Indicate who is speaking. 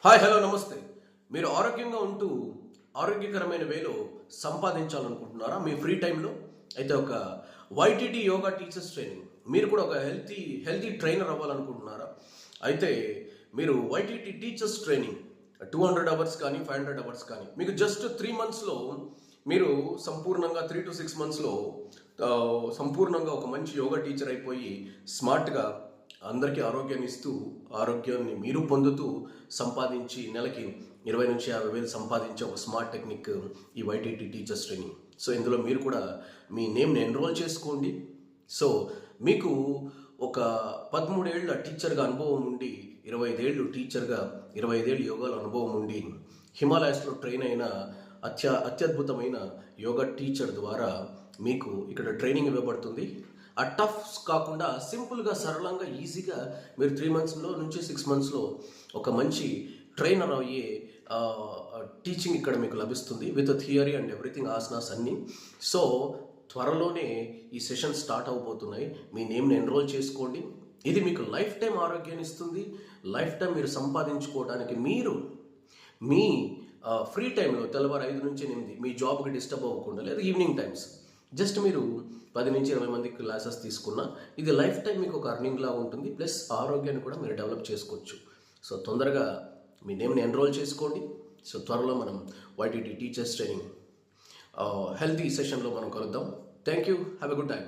Speaker 1: Hi hello నమస్తే. మీరు ఆరోగ్యంగా ఉంటూ ఆరోగ్యకరమైన వేలో సంపాదించాలనుకుంటున్నారా మీ ఫ్రీ టైంలో? అయితే ఒక వైటీటీ యోగా టీచర్స్ ట్రైనింగ్, మీరు కూడా ఒక హెల్తీ ట్రైనర్ అవ్వాలనుకుంటున్నారా? అయితే మీరు వైటీటీ టీచర్స్ ట్రైనింగ్ 200 అవర్స్ కానీ 500 అవర్స్ కానీ మీకు జస్ట్ 3 మంత్స్లో మీరు సంపూర్ణంగా 3 to 6 మంత్స్లో సంపూర్ణంగా ఒక మంచి యోగా టీచర్ అయిపోయి స్మార్ట్గా అందరికీ ఆరోగ్యాన్ని ఇస్తూ ఆరోగ్యాన్ని మీరు పొందుతూ సంపాదించి నెలకి 20 నుంచి 50 వేలు సంపాదించే ఒక స్మార్ట్ టెక్నిక్ ఈ వైటీటీ టీచర్స్ ట్రైనింగ్. సో ఇందులో మీరు కూడా మీ నేమ్ని ఎన్రోల్ చేసుకోండి. సో మీకు ఒక 13 ఏళ్ళ టీచర్గా అనుభవం ఉండి 25 ఏళ్ళు టీచర్గా 25 ఏళ్ళు యోగాలో అనుభవం ఉండి హిమాలయాస్లో ట్రైన్ అయిన అత్యద్భుతమైన యోగా టీచర్ ద్వారా మీకు ఇక్కడ ట్రైనింగ్ ఇవ్వబడుతుంది. ఆ టఫ్స్ కాకుండా సింపుల్గా సరళంగా ఈజీగా మీరు 3 మంత్స్లో నుంచి 6 మంత్స్లో ఒక మంచి ట్రైనర్ అయ్యే టీచింగ్ ఇక్కడ మీకు లభిస్తుంది with theory and everything, asanas అన్నీ. సో త్వరలోనే ఈ సెషన్ స్టార్ట్ అవబోతున్నాయి. మీ నేమ్ని ఎన్రోల్ చేసుకోండి. ఇది మీకు లైఫ్ టైం ఆరోగ్యాన్ని ఇస్తుంది. లైఫ్ టైం మీరు సంపాదించుకోవడానికి మీరు మీ ఫ్రీ టైంలో తెల్లవారు 5 నుంచి 8 మీ జాబ్కి డిస్టర్బ్ అవ్వకుండా, లేదా ఈవినింగ్ టైమ్స్ జస్ట్ మీరు 10 నుంచి 20 మందికి క్లాసెస్ తీసుకున్నా ఇది లైఫ్ టైం మీకు ఒక అర్నింగ్ లా ఉంటుంది. ప్లస్ ఆరోగ్యాన్ని కూడా మీరు డెవలప్ చేసుకోవచ్చు. సో తొందరగా మీ నేమ్ని ఎన్రోల్ చేసుకోండి. సో త్వరలో మనం వైటీటీ టీచర్స్ ట్రైనింగ్ హెల్తీ సెషన్లో మనం కలుద్దాం. Thank you. Have a good time.